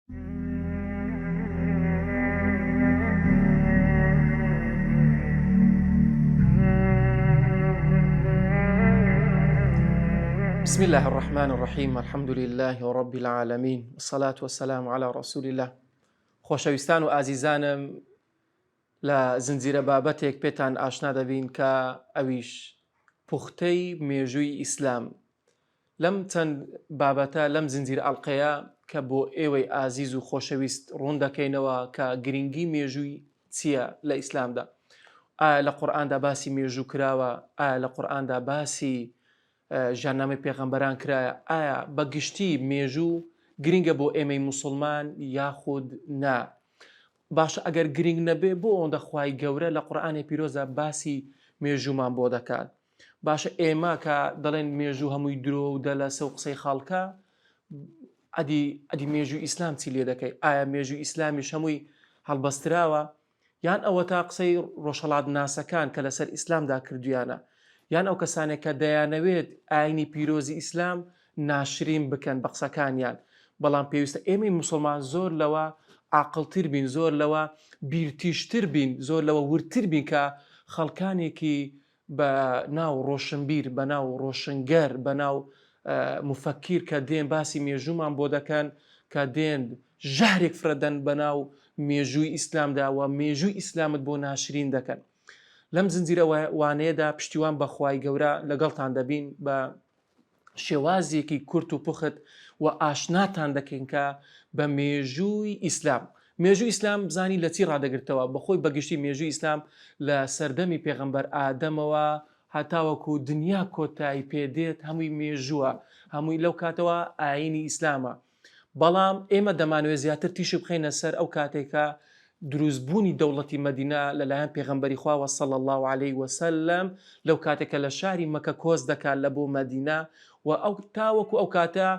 بسم الله الرحمن الرحيم الحمد لله رب العالمين والصلاة والسلام على رسول الله. خۆشەویستان و ئازیزانم، لە زنجیرە بابەتێک پێتان ئاشنا دەبین کە ئەویش پوختەی مێژووی ئیسلام. لەم چەند بابەتە لەم زنجیرە ئەڵقەیە کە بۆ ئێوەی ئازیز و خۆشەویست ڕوون دەکەینەوە کە گرنگی مێژووی چییە لە ئیسلامدا. ئایا لە قورئاندا باسی مێژوو کراوە؟ ئایا لە قورئاندا باسی ژیاننامەی پێغەمبەران کرایە؟ ئایا بەگشتی مێژوو گرنگە بۆ ئێمەی موسڵمان یاخود نا؟ باشە ئەگەر گرنگ نەبێ بۆ ئەوەندە خوای گەورە لە قورئانی پیرۆزە باسی مێژوومان بۆ دەکات؟ باشە ئێمە کە دەڵێن مێژوو هەمووی درۆ و دەلەسە و قسەی خاڵکە، ئەدی مێژووی ئیسلام چی لێ دەکەی؟ ئایا مێژووی ئیسلامیش هەمووی هەڵبەستراوە؟ یان ئەوە تا قسەی ڕۆژهەڵات ناسەکان کە لەسەر ئیسلامدا کردویانە؟ یان ئەو کەسانێک کە دەیانەوێت ئاینی پیرۆزی ئیسلام ناشرین بکەن بە قسەکانیان؟ بەڵام پێویستە ئێمەی موسڵمان زۆر لەوە عاقڵتر بین، زۆر لەوە بیرتیشتر بین، زۆر لەوە ورتر بین کە خەڵکانێکی بە ناو ڕۆشنبیر، بە ناو ڕۆشنگەر، بە ناو مفەکیر کە دێن باسی مێژوومان بۆ دەکەن، کە دێن ژەهرێک فرەدەن بە ناو مێژووی ئیسلامدا و مێژووی ئیسلامت بۆ ناشرین دەکەن. لەم زنجیرە وانەیەدا پشتیوان بە خوای گەورە لەگەڵتان دەبین بە شێوازێکی کورت و پوخت و ئاشناتان دەکەین کە بە مێژووی ئیسلام. مێژووی ئیسلام بزانی لە چی ڕادەگرتەوە؟ بەخۆی بەگشتی مێژووی ئیسلام لە سەردەمی پێغەمبەر ئادەمەوە هەتاوەکو دنیا کۆتایی پێدێت هەمووی مێژووە، هەمووی لەو کاتەوە ئاینی ئیسلامە. بەڵام ئێمە دەمانوێت زیاتر تیش بخەینە سەر ئەو کاتێکە دروستبوونی دەوڵەتی مەدینە لەلایەن پێغەمبەری خوا صلی الله عليه وسلم، لەو کاتێکە لە شاری مەکە کۆز دەکات لە بۆ مەدینە و ئەو تاوەکو ئەو کاتە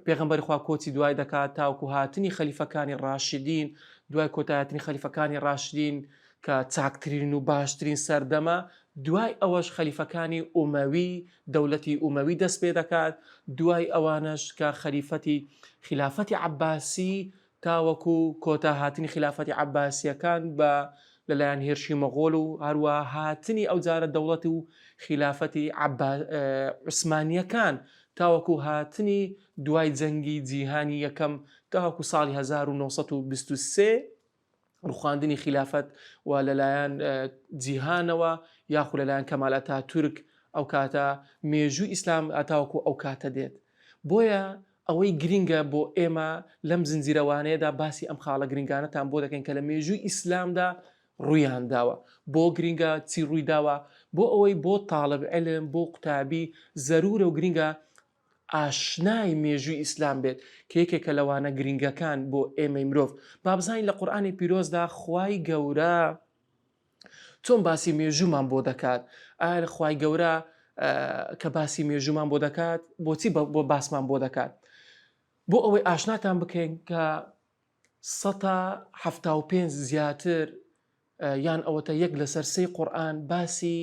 پێغەمبەری خوا کۆچی دوای دەکات تاوەکو هاتنی خەلیفەکانی ڕاشدین، دوای کۆتایەتنی خەلیفەکانی ڕاشدین کە چاکترین و باشترین سەردەمە. دوای ئەوەش خەلیفەکانی ئومەوی، دەوڵەتی ئومەوی دەست پێ دەکات. دوای ئەوانش کە خلافەتی عەباسی تاوەکو کۆتا هاتنی خلافەتی عەباسیەکان بە لەلایەن هێرشی مەغۆڵ و هەروە هاتنی ئەو جارە دەوڵەت و خلافەتی عوسمانیەکان تاوەکو هاتنی دوای جەنگی جیهانی یەکەم تاوەکو ساڵی 1923 ڕوخاندنی خلافەت و لەلایەن جیهانەوە یاخو لەلایەن کەمال ئەتاتورک ئەو کاتە مێژووی ئیسلام ئەتاوەکو ئەو کاتە دێت. بۆیە ئەوەی گرنگە بۆ ئێمە لەم زنجیرەوانەیەدا باسی ئەم خاڵە گرنگانەتان بۆ دەکەین کە لە مێژووی ئیسلامدا ڕوویان داوە. بۆ گرنگە چی ڕووی داوە؟ بۆ ئەوەی بۆ تاڵب عیلم، بۆ قوتابی زەرورە و گرنگە ئاشنای مێژووی ئیسلام بێت کە یەکێکە لەوانە گرنگەکان بۆ ئێمەی مرۆڤ. با بزانین لە قورئانی پیرۆزدا خوای گەورە چۆن باسی مێژوومان بۆ دەکات. ئایا خوای گەورە کە باسی مێژوومان بۆ دەکات بۆچی بۆ باسمان بۆ دەکات؟ بۆ ئەوەی ئاشناتان بکەین کە 175 زیاتر یان ئەوەتە یەک لەسەر سێی قورئان باسی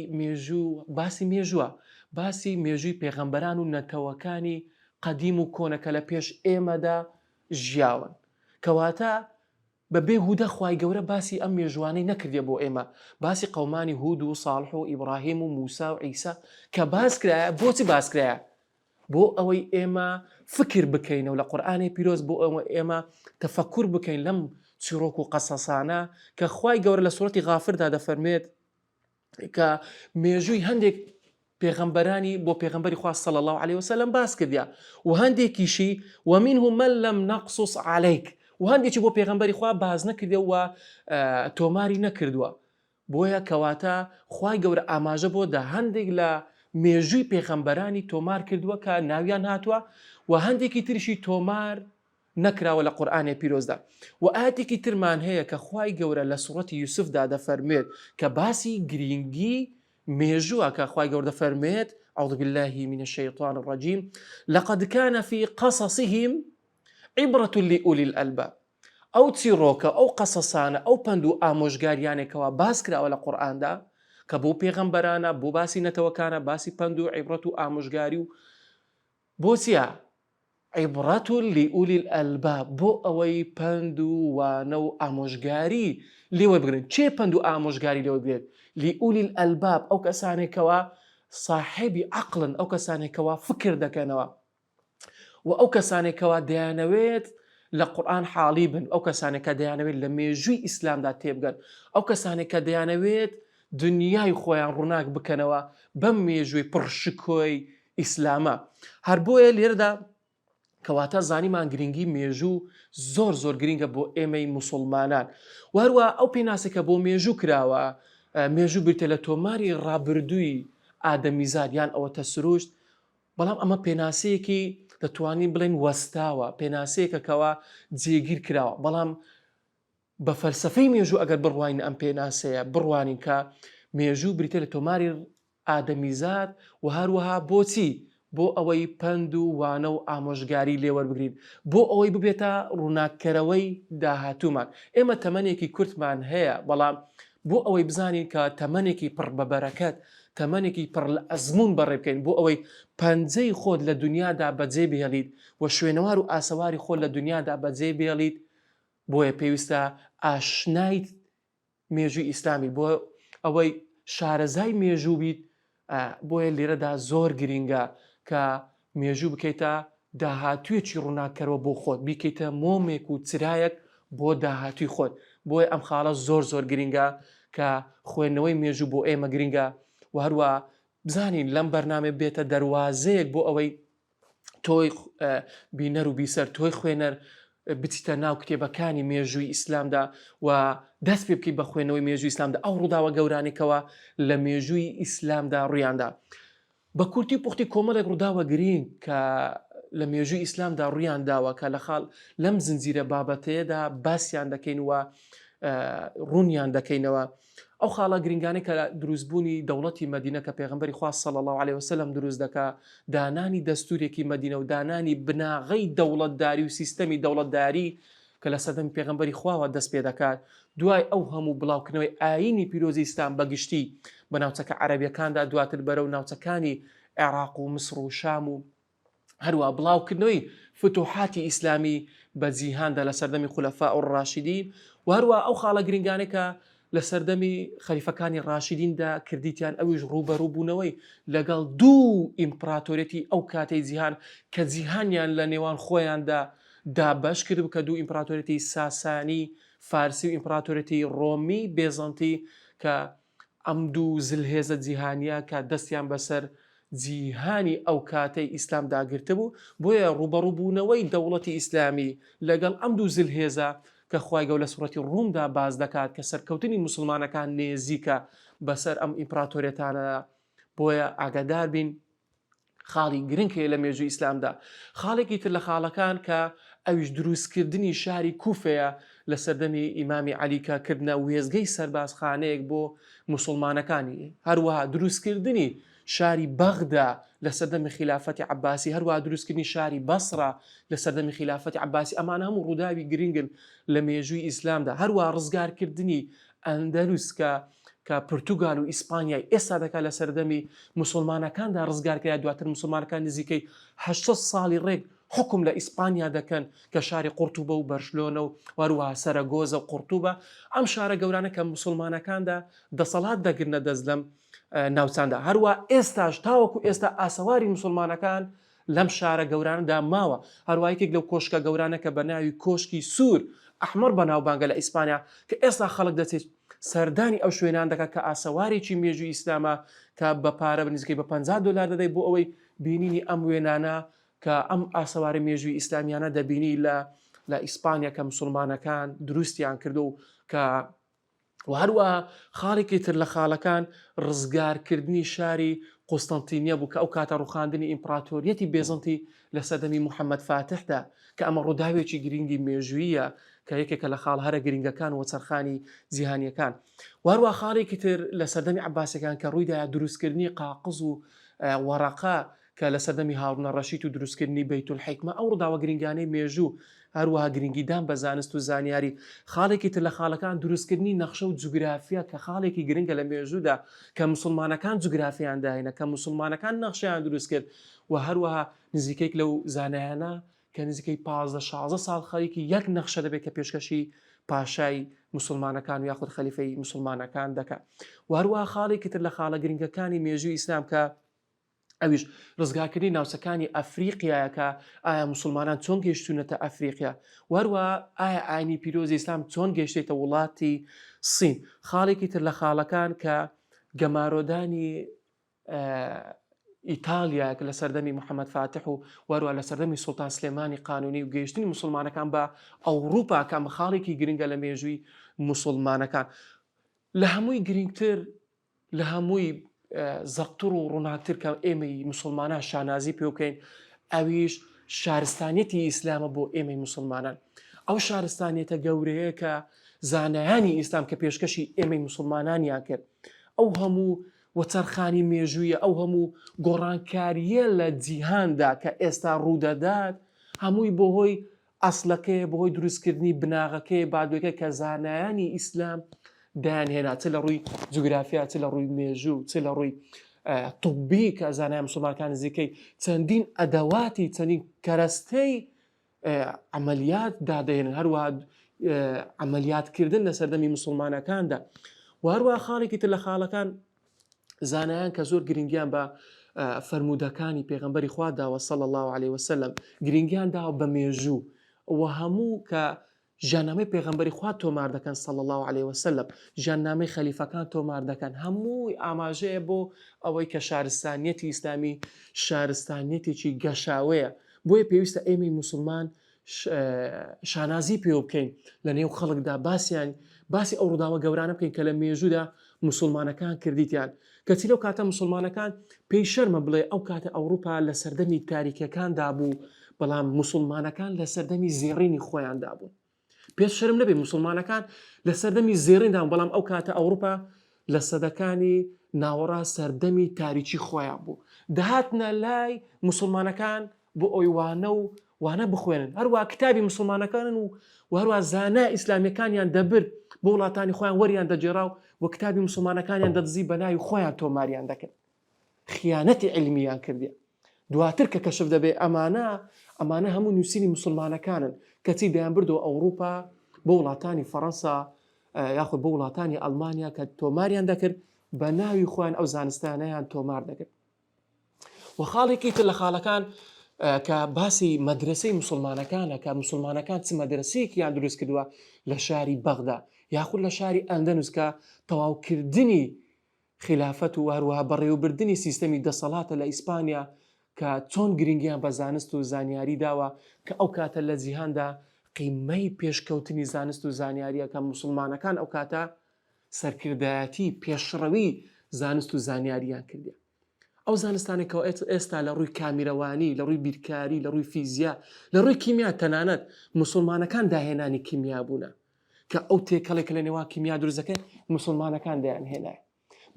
مێژووە، باسی مێژووی پێغەمبەران و نەتەوەکانی قەدیم و کۆنەکە لە پێش ئێمەدا ژیاون. کەواتە بە بێهودە خوای گەورە باسی ئەم مێژوانەی نەکردێ بۆ ئێمە، باسی قەومانی هود و ساڵح و ئیبراهیم و موسا و عیسا کە باس کرایە. بۆچی باس کرایە؟ بۆ ئەوەی ئێمە فکر بکەینەوە لە قورئانی پیرۆز، بۆ ئێمە تەفەکر بکەین لەم چیرۆک و قەسەسانە کە خوای گەورە لە سوورەتی غافردا دەفەرمێت کە مێژووی هەندێک پێغەمبەرانی بۆ پێغەمبەری خوا صلی الله عليه وسلم باس کردیا و هەندێکیشی ومنهم من لم نقصص عليك، و هەندێکی بۆ پێغەمبەری خوا باز نەکردێ و تۆماری نەکردووە. بۆیە کەواتە خوای گەورە ئاماژە بۆ دا هەندێک لە مێژووی پێغەمبەرانی تۆمار کردووە کە ناویان هاتووە و هەندێکی تریشی تۆمار نەکراوە لە قورئانی پیرۆزدا. و ئاەتێکی ترمان هەیە کە خوای گەورە لە سوورەتی یوسفدا دەفەرمێت کە باسی گرنگی مێژووە، کە خوای گەورە دەفەرمێت أعوذ بالله من الشيطان الرجيم لقد كان في قصصهم عبرة لأولي الألباب. ئەو چیرۆکە ئەو قەسەسانە ئەو پند و ئامۆژگاریانێکەوە باس کراوە لە قورئاندا کە بۆ پێغەمبەرانە، بۆ باسی نەتەوەکانە، باسی پند و عیبرەت و ئامۆژگاری و بۆ چیە؟ عیبڕەت و لئولی الئەلباب بۆ ئەوەی پند و وانە و ئامۆژگاری لێوە بگرن. چێ پند و ئامۆژگاری لێوە بێت؟ لئولی الئەلباب، ئەو کەسانێکەوە صاحبی عەقڵن، ئەو کەسانێکەوە فکر دەکەنەوە و ئەو کەسانێکەوە دەیانەوێت لە قورئان حاڵی بن، ئەو کەسانێکە دەیانەوێت لە مێژووی ئیسلامدا تێبگەن، ئەو کەسانێکە دەیانەوێت دنیای خۆیان ڕووناک بکەنەوە بەم مێژووی پڕشکۆی ئیسلامە. هەر بۆیە لێرەدا کەواتە زانیمان گرنگی مێژوو زۆر زۆر گرنگە بۆ ئێمەی موسڵمانان. وهروە ئەو پێناسێکە بۆ مێژوو کراوە، مێژوو بریتە لە تۆماری ڕابردووی ئادەمیزاد یان ئەوەتە سروشت، بەڵام ئەمە پێناسەیەکی دەتوانین بڵێن وەستاوە، پێناسەیەکەکەوە جێگیر کراوە. بەڵام بە فەلسەفەی مێژوو ئەگەر بڕوانین ئەم پێناسەیە بڕوانین کە مێژوو بریتە لە تۆماری ئادەمیزاد و هەروەها بۆچی؟ بۆ ئەوەی پند و وانە و ئامۆژگاری لێوەربگرین، بۆ ئەوەی ببێتە ڕووناککەرەوەی داهاتوومان. ئێمە تەمەنێکی کورتمان هەیە، بەڵام بۆ ئەوەی بزانین کە تەمەنێکی پڕ بە بەرەکەت، تەمەنێکی پڕ لە ئەزمون بەڕێ بکەین، بۆ ئەوەی پەنجەی خۆت لە دنیادا بەجێ بهێڵیت و شوێنەوار و ئاسەواری خۆت لە دنیادا بەجێ بهێڵیت، بۆیە پێویستە ئاشنایت مێژووی ئیسلامی، بۆ ئەوەی شارەزای مێژوو بیت. بۆیە لێرەدا زۆر گرینگە کە مێژوو بکەیتە داهاتوویەکی ڕووناکەرەوە بۆ خۆت، بیکەیتە مۆمێک و چرایەک بۆ داهاتووی خۆت. بۆیە ئەم خاڵە زۆر زۆر گرینگە کە خوێندنەوەی مێژوو بۆ ئێمە گرینگە و هەروە بزانین لەم بەرنامە بێتە دەروازەیەک بۆ ئەوەی تۆی بینەر و بیسەر، تۆی خوێنەر بچیتە ناو کتێبەکانی مێژووی ئیسلامدا و دەست پێ بکەیت بە خوێندنەوەی مێژووی ئیسلامدا، ئەو ڕووداوە گەورانێکەوە لە مێژووی ئیسلامدا ڕوویاندا. بە کورتی پوختی کۆمەڵێک ڕووداوە گرنگ کە لە مێژووی ئیسلامدا ڕوویان داوە کە لە خاڵ لەم زنجیرە بابەتەیەدا باسییان دەکەین و ڕوونیان دەکەینەوە. ئەو خاڵە گرنگانەی کە دروستبوونی دەوڵەتی مەدینە کە پێغەمبەری خوا صلی الله علیه وسلم دروست دەکا، دانانی دەستورێکی مەدینە و دانانی بناغەی دەوڵەتداری و سیستەمی دەوڵەتداری کە لە سەردەمی پێغەمبەری خواوە دەست پێ دەکات، دوای ئەو هەموو بڵاوکردنەوەی ئاینی پیرۆزی ئیسلام بەگشتی بە ناوچەکە عەرەبیەکاندا، دواتر بەرەو ناوچەکانی عێراق و مسر و شام و هەروە بڵاوکردنەوەی فتوحاتی ئیسلامی بە جیهاندا لە سەردەمی خولەفاء الراشیدین و هەروە ئەو خاڵە گرنگانێکە لە سەردەمی خەلیفەکانی ڕاشیدیندا کردیتیان، ئەویش ڕوبەڕووبوونەوەی لەگەڵ دوو ئیمپراتۆریەتی ئەو کاتەی جیهان کە جیهانیان لە نێوان خۆیاندا دابەش کرد کە دوو ئیمپراتۆریەتی ساسانی فارسی و ئیمپراتۆریەتی ڕۆمی بێزەنتی کە ئەم دوو زلهێزە جیهانیە کە دەستیان بەسەر جیهانی ئەو کاتەی ئیسلام داگرتە بوو. بۆیە ڕوبەڕووبوونەوەی دەوڵەتی ئیسلامی لەگەڵ ئەم دوو زلهێزە کە خوای گەورە لە سوورەتی ڕوومدا باز دەکات کە سەرکەوتنی موسڵمانەکان نێزیکە بەسەر ئەم ئیمپراتۆریەتانە. بۆیە ئاگادار بین خاڵی گرنگ هەیە لە مێژووی ئیسلامدا. خاڵێکی تر لە خاڵەکان کە ئەویش دروستکردنی شاری کوفەیە لە سەردەمی ئیمامی عەلی کە کردنە وێزگەی سەربازخانەیەک بۆ موسڵمانەکانی، هەروەها دروستکردنی شاری بەغدا لە سەردەمی خلافەتی عەباسی، هەروەها دروستکردنی شاری بەسڕە لە سەردەمی خلافەتی عەباسی. ئەمانە هەموو ڕووداوی گرنگن لە مێژووی ئیسلامدا. هەروەها ڕزگارکردنی ئەندەلوس کە پرتوگال و ئیسپانیای ئێستا دەکات لە سەردەمی موسڵمانەکاندا ڕزگارکرا، دواتر موسڵمانەکان نزیکەی 800 ساڵی ڕێک حکم لە ئیسپانیا دەکەن کە شاری قورتوبە و بەرشلۆنە و هەروەها سەرەگۆزە و قورتوبە. ئەم شارە گەورانە کە موسڵمانەکاندا دەسەڵات دەگرنە دەست لەم ناوچاندا. هەروە ئێستاش تاوەکو ئێستا ئاسەواری موسڵمانەکان لەم شارە گەورانەدا ماوە. هەروایەکێک لەو کۆشکە گەورانە کە بە ناوی کۆشکی سوور ئەحمەر بەناوبانگە لە ئیسپانیا کە ئێستا خەڵک دەچێت سەردانی ئەو شوێنان دەکات کە ئاسەوارێکی مێژووی ئیسلامە کە بە پارە بنزیکەی بە $50 دەدەی بۆ ئەوەی بینینی ئەم وێنانە کە ئەم ئاسەواری مێژووی ئیسلامیانە دەبینی لە ئیسپانیا کە موسڵمانەکان دروستیان کردو و کە و هەروە خاڵێکی تر لە خاڵەکان ڕزگارکردنی شاری قوستەنتینیە بوو کە ئەو کاتە ڕوخاندنی ئیمپراتۆریەتی بێزەنتی لە سەردەمی محەممەد فاتحدا کە ئەمە ڕووداوێکی گرنگی مێژوویە کە یەکێکە لە خاڵ هەرە گرنگەکان و چەرخانی جیهانیەکان. وهروە خاڵێکی تر لە سەردەمی عەباسیەکان کە ڕوویدا دروستکردنی قاقز و وەرەقە کە لە سەردەمی هاڕونە ڕەشید و دروستکردنی بەیت الحیکمە، ئەو ڕووداوە گرنگانەی مێژوو هەروەها گرنگیدان بە زانست و زانیاری. خاڵێکی تر لە خاڵەکان دروستکردنی نەخشە و جوگرافیا کە خاڵێکی گرنگە لە مێژوودا کە موسڵمانەکان جوگرافیان داهێنە، کە موسڵمانەکان نەخشەیان دروست کرد و هەروەها نزیکەیەک لەو زانایانە کە نزیکەی 15-16 ساڵ خەریکی یەک نەخشە دەبێت کە پێشکەشی پاشای مسلمانەکان و یاخود خەلیفەی مسلمانەکان دەکات. وهروە خاڵێکی تر لە خاڵە گرنگەکانی مێژووی ئیسلام کە ئەویش ڕزگارکردنی ناوچەکانی ئەفریقیایەکە ئایا مسلمانان چۆن گەیشتونەتە ئەفریقیا، وهروە ئایا ئاینی پیرۆزی ئیسلام چۆن گەیشتێتە وڵاتی سین. خاڵێکی تر لە خاڵەکان کە گەمارۆدانی ئیتالیا کە لە سەردەمی محەممەد فاتح و وەروە لە سەردەمی سوڵتان سلێمانی قانونی و گەیشتنی مسلمانەکان بە ئەوروپا کە خاڵێکی گرنگە لە مێژووی مسلمانەکان. لە هەمووی گرنگتر لە هەمووی زەقتر و ڕووناکتر کە ئێمەی مسلمانان شانازی پێ بکەین ئەویش شارستانیەتی ئیسلامە بۆ ئێمەی مسلمانان. ئەو شارستانیەتە گەورەیە کە زانایانی ئیسلام کە پێشکەشی ئێمەی مسلمانانیان کرد، ئەو هەموو وەچەرخانی مێژوویە، ئەو هەموو گۆڕانکاریە لە جیهاندا کە ئێستا ڕوودەدات هەمووی بەهۆی ئەسلەکەی بەهۆی دروستکردنی بناغەکەی بادوێکە کە زانایانی ئیسلام دایانهێنا، چ لە ڕووی جوگرافیا، چ لە ڕووی مێژوو، چ لە ڕووی طبی کە زانایان مسلمانەکان نزیکەی چەندین ئەدەواتی چەندین کەرەستەی عملیات دادەێنن، هەروەها عملیاتکردن لە سەردەمی مسلمانەکاندا. و هەروەها خاڵێکی تر لە خاڵەکان زانایان کە زۆر گرنگیان بە فەرمودەکانی پێغەمبەری خوا داوە صلی الله علیه وسلم، گرنگیان داوە بە مێژوو و هەموو کە ژیاننامەی پێغەمبەری خوا تۆمار دەکەن صلی الله علیه وسلم، ژیاننامەی خەلیفەکان تۆمار دەکەن، هەمووی ئاماژەیە بۆ ئەوەی کە شارستانیەتی ئیسلامی شارستانیەتێکی گەشاوەیە. بۆیە پێویستە ئێمەی مسلمان شانازی پێ بکەین لە نێو خەڵکدا، باسی ئەو ڕووداوە گەورانە بکەین کە لە مێژوودا مسلمانەکان کردیتیان. کەچی لەو کاتە مسلمانەکان پێی شەرمە بڵێ ئەو کاتە ئەوروپا لە سەردەمی تاریکەکاندا بوو، بەڵام مسلمانەکان لە سەردەمی زێڕینی خۆیاندا بوون. پێش شەرم نەبێ مسلمانەکان لە سەردەمی زێڕیندا، بەڵام ئەو کاتە ئەوروپا لە سەدەکانی ناوەڕا سەردەمی تاریکی خۆیان بوو. دەهاتنە لای مسلمانەکان بۆ ئەوی وانە بخوێنن، هەروە کتابی مسلمانەکانن و هەروە زانای ئیسلامیەکانیان دەبرد بۆ وڵاتانی خۆیان وەریان دەجێڕا و کتابی مسلمانەکانیان دەدزی بە ناوی خۆیان تۆماریان دەکرد، خیانەتی علمیان کردی. دواتر کە کەشف دەبێ ئەمانە هەموو نووسینی مسلمانەکانن کەچی دەیان بردەوە ئەوروپا بۆ وڵاتانی فەڕەنسا یاخود بۆ وڵاتانی ئەڵمانیا کە تۆماریان دەکرد بە ناوی خۆیان ئەو زانستانەیان تۆمار دەکرد. و خاڵێکی تر لە خاڵەکان کە باسی مەدرسەی مسلمانەکانە کە مسلمانەکان چ مەدرسەیەکیان دروست کردووە لە شاری بەغدا یاخود لە شاری ئەندەنوس کە تەواوکردنی خلافەت و هەروەها بەڕێوەبردننی سیستەمی دەسەڵاتە لە ئیسپانیا کە چۆن گرنگیان بە زانست و زانیاری داوە کە ئەو کاتە لە جیهاندا قیمەی پێشکەوتنی زانست و زانیاریە کە مسلمانەکان ئەو کاتە سەرکردایەتی پێشڕەوی زانست و زانیاریان کردی. ئەو زانستانێکەوە ئێستا لە ڕووی کامیرەوانی، لە ڕووی بیرکاری، لە ڕووی فیزیا، لە ڕووی کیمیا تەنانەت مسلمانەکان داهێنانی کیمیا بوونە کە ئەو تێکەڵێک لە نێوان کیمیا دروستەکە مسلمانەکان دەیانهێنای.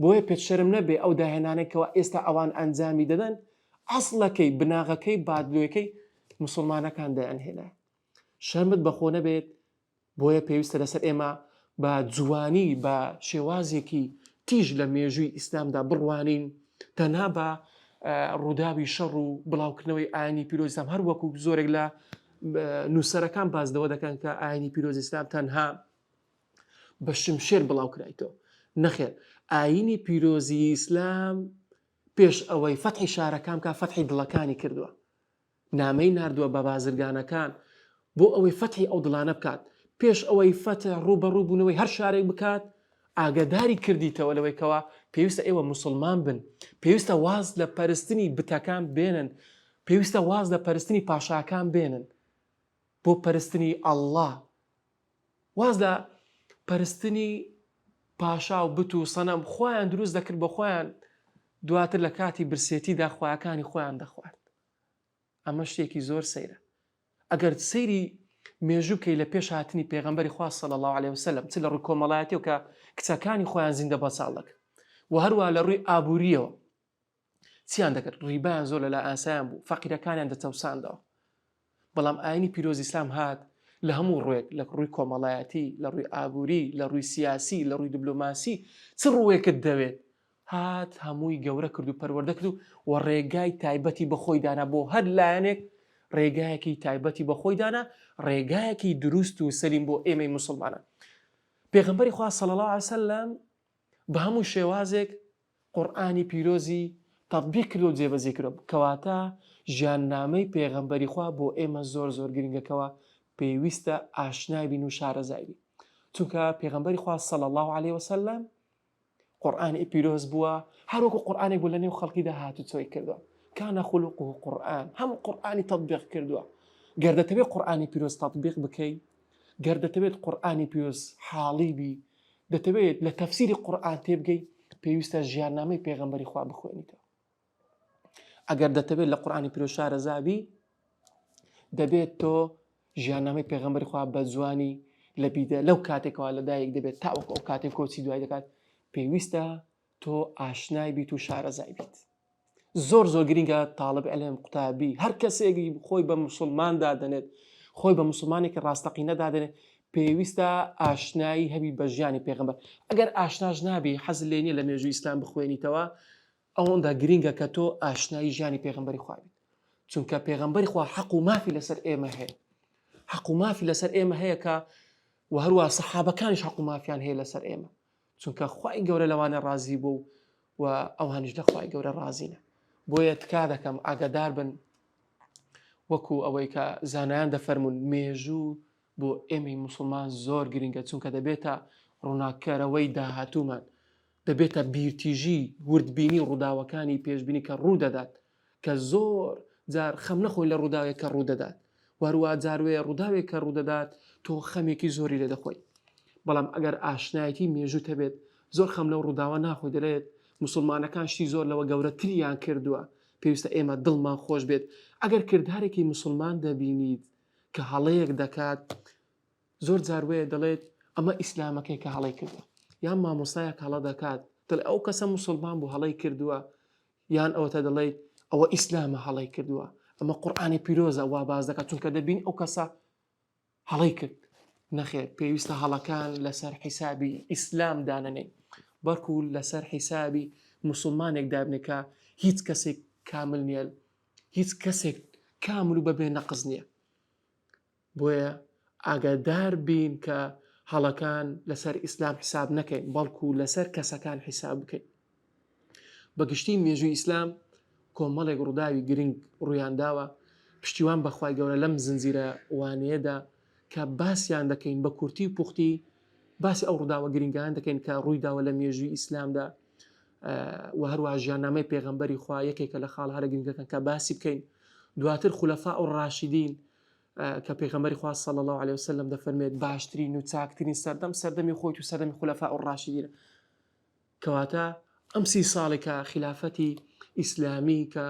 بۆیە پێت شەرم نەبێ ئەو داهێنانێکەوە ئێستا ئەوان ئەنجامی دەدەن ئەسڵەکەی بناغەکەی بادلوەکەی مسلمانەکان دەیانهێنای. شەرمت بەخۆ نەبێت. بۆیە پێویستە لەسەر ئێمە بە جوانی بە شێوازێکی تیژ لە مێژووی ئیسلامدا بڕوانین، تەنها بە ڕووداوی شەڕ و بڵاوکردنەوەی ئاینی پیرۆزی ئیسلام، هەر وەکو زۆرێک لە نووسەرەکان بازدەوە دەکەن کە ئاینی پیرۆزی ئیسلام تەنها بە شمشێر بڵاوکرایتەوە. نەخێر، ئاینی پیرۆزی ئیسلام پێش ئەوەی فەتحی شارەکان کە فەتحی دڵەکانی کردووە، نامەی ناردووە بە بازرگانەکان بۆ ئەوەی فەتحی ئەو دڵانە بکات. پێش ئەوەی فەتح ڕوبەڕوو بوونەوەی هەر شارێک بکات ئاگاداری کردیتەوە لەوەیکەوە پێویستە ئێوە مسلمان بن، پێویستە واز لە پەرستنی بتەکان بێنن، پێویستە واز لە پەرستنی پاشاکان بێنن بۆ پەرستنی ئەڵڵا، واز لە پەرستنی پاشا و بت و سەنەم خۆیان دروست دەکرد بە خۆیان، دواتر لە کاتی برسێتیدا خۆیەکانی خۆیان دەخوارد. ئەمە شتێکی زۆر سەیرە. ئەگەر سەیری مێژووکەی لە پێش هاتنی پێغەمبەری خوا صلی الله علیه وسلم چ لە ڕووی کۆمەڵایەتی و کە کچەکانی خۆیان زیندە بەساڵ دەکرد و هەروە لە ڕووی ئابووریەوە چیان دەکرد؟ ڕیبایان زۆر لەلا ئاسایان بوو، فەقیرەکانیان دەتەوساندەوە. بەڵام ئاینی پیرۆزی ئیسلام هات لە هەموو ڕوویەک، لە ڕووی کۆمەڵایەتی، لە ڕووی ئابووری، لە ڕووی سیاسی، لە ڕووی دیبلۆماسی، چ ڕوویەکت دەوێت هات هەمووی گەورە کرد و پەروەردە کرد و ڕێگای تایبەتی بەخۆی دانا بۆ هەر لایەنێک ڕێگایەکی تایبەتی بە خۆی دانا، ڕێگایەکی دروست و سەلیم بۆ ئێمەی موسڵمانە. پێغەمبەری خوا صلی الله علیه وسلم بە هەموو شێوازێک قورئانی پیرۆزی تەطبیق کرد و جێبەجێ کرد، کەواتە ژیاننامەی پێغەمبەری خوا بۆ ئێمە زۆر زۆر گرنگەکەوە پێویستە ئاشنای بین و شارەزای بین، چونکە پێغەمبەری خوا صلی الله علیه وسلم قورئانی پیرۆز بووە، هەروەکو قورئانێک بوو لە نێو خەڵکیدا هاتوچۆی کردووە، کان خولقه قورئان، هەموو قورئانی تەطبیق کردووە. گەر دەتەوێت قورئانی پیرۆز تەطبیق بکەی، گەر دەتەوێت قورئانی پیرۆز حاڵی بی، دەتەوێت لە تەفسیری قورئان تێبگەی، پێویستە ژیاننامەی پێغەمبەری خوا بخوێنیتەوە. ئەگەر دەتەوێت لە قورئانی پیرۆز شارەزابی، دەبێت تۆ ژیاننامەی پێغەمبەری خوا بە جوانی لە بیدە لەو کاتێکەوە لەدایک دەبێت تا ئەو کاتێک کۆچی دوای دەکات، پێویستە تۆ ئاشنای بیت و شارەزای بیت. زۆر زۆر گرنگە تاڵب عیلم، قوتابی، هەر کەسێکی خۆی بە موسڵمان دادەنێت، خۆی بە موسڵمانێکی ڕاستەقینە دادەنێت، پێویستە ئاشنایی هەبی بە ژیانی پێغەمبەر. ئەگەر ئاشناش نابی، حەزت لێ نییە لە مێژووی ئیسلام بخوێنیتەوە، ئەوەندا گرنگە کە تۆ ئاشنایی ژیانی پێغەمبەری خوا بیت، چونکە پێغەمبەری خوا حەق و مافی لەسەر ئێمە هەیە، حەق و مافی لەسەر ئێمە هەیە کە و هەروە سەحابەکانیش حەق و مافیان هەیە لەسەر ئێمە، چونکە خوای گەورە لەوانە ڕازی بوو و ئەوانش لە خوای گەورە ڕازینە. بۆیە تکا دەکەم ئاگادار بن، وەکو ئەوەی کە زانایان دەفەرمون، مێژوو بۆ ئێمەی موسڵمان زۆر گرنگە، چونکە دەبێتە ڕووناکەرەوەی داهاتوومان، دەبێتە بیرتیژی وردبینی ڕووداوەکانی پێشبینی کە ڕوو دەدات، کە زۆر جار خەم نەخۆی لە ڕووداوێک کە ڕوو دەدات، وەروە جاروێ ڕووداوێک کە ڕوو دەدات تۆ خەمێکی زۆری لێ دەخۆی. بەڵام ئەگەر ئاشنایەتی مێژوو هەبێت، زۆر خەم لەو ڕووداوە ناخۆی، دەڵێت مسلمانەکان شتی زۆر لەوە گەورەتریان کردووە، پێویستە ئێمە دڵمان خۆش بێت. ئەگەر کردارێکی مسلمان دەبینیت کە هەڵەیەک دەکات، زۆر جاروێ دەڵێت ئەمە ئیسلامەکەی کە هەڵەی کردووە، یان مامۆستایەک هەڵە دەکات دڵێ ئەو کەسە مسلمان بوو هەڵەی کردووە، یان ئەوەتە دەڵێت ئەوە ئیسلامە هەڵەی کردووە، ئەمە قورئانی پیرۆزە وا باز دەکات، چونکە دەبین ئەو کەسە هەڵەی کرد. نەخێر، پێویستە هەڵەکان لەسەر حیسابی ئیسلام دانەنێ، بەرکو لەسەر حیسابی مسلمانێک دابنێکە هیچ کەسێک کامل نییە، هیچ کەسێک کامل و بەبێ نەقز نییە. بۆیە ئاگادار بین کە هەڵەکان لەسەر ئیسلام حیساب نەکەین، بەڵکو لەسەر کەسەکان حیساب بکەین. بەگشتی مێژووی ئیسلام کۆمەڵێک ڕووداوی گرنگ ڕوویانداوە، پشتیوان بەخوای گەورە لەم زنجیرە وانەیەدا کە باسییان دەکەین بە کورتی و پوختی، باسی ئەو ڕووداوە گرنگیان دەکەین کە ڕوویداوە لە مێژووی ئیسلامدا، و هەروە ژیاننامەی پێغەمبەری خوا یەکێکە لە خاڵ هەرە گرنگەکان کە باسی بکەین. دواتر خولەفاء الراشیدین کە پێغەمبەری خوا صلی الله علیه وسلم دەفەرمێت باشترین و چاکترین سەردەمی خۆیت و سەردەمی خولەفاء الراشیدینە، کەواتە ئەم 30 ساڵێکە خلافەتی ئیسلامی کە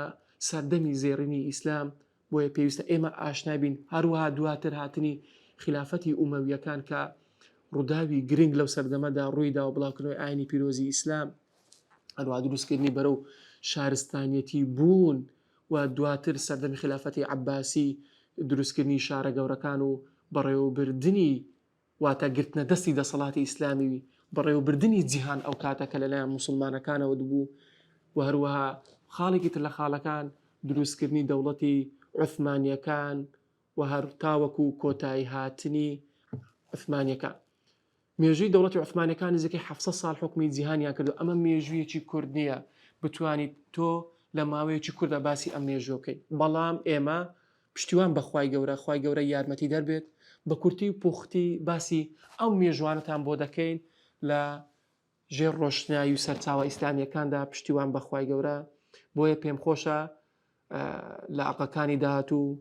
سەردەمی زێڕینی ئیسلام، بۆیە پێویستە ئێمە ئاشنا بین. هەروەها دواتر هاتنی خلافەتی ئومەویەکان کە ڕووداوی گرنگ لەو سەردەمەدا ڕوویدا و بڵاوکردنەوەی ئاینی پیرۆزی ئیسلام، هەروە دروستکردنی بەرەو شارستانیەتی بوون، و دواتر سەردەمی خلافەتی عەباسی دروستکردنی شارە گەورەکان و بەڕێوەبردنی واتە گرتنە دەستی دەسەڵاتی ئیسلامی، بەڕێوەبردنی جیهان ئەو کاتەکە لەلایەن موسڵمانەکانەوە دەبوو، و هەروەها خاڵێکی تر لە خاڵەکان دروستکردنی دەوڵەتی عوثمانیەکان و هەر تاوەکو کۆتایی هاتنی عوثمانیەکان. مێژووی دەوڵەتی عوثمانیەکان نزیکەی 700 ساڵ حکمی جیهانیان کردو. ئەمە مێژوویەکی کورد نییە بتوانیت تۆ لە ماوەیەکی کووردا باسی ئەم مێژووە بکەیت، بەڵام ئێمە پشتیوان بە خوای گەورە یارمەتی دەربێت، بە کورتی و پوختی باسی ئەو مێژوانتان بۆ دەکەین لە ژێر ڕۆشنایی و سەرچاوە ئیسلامیەکاندا، پشتیوان بە خوای گەورە. بۆیە پێم خۆشە لە عەقەکانی داهاتوو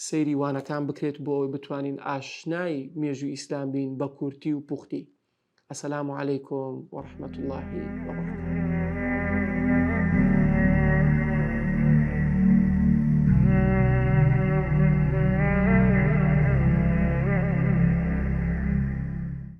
سەیری وانەکان بکرێت بۆ ئەوەی بتوانین ئاشنای مێژووی ئیسلام بین بە کورتی و پوختی. ئەسەلامو عەلەیکۆم وەڕەحمەتوڵڵاهی وەبەرەکاتوه.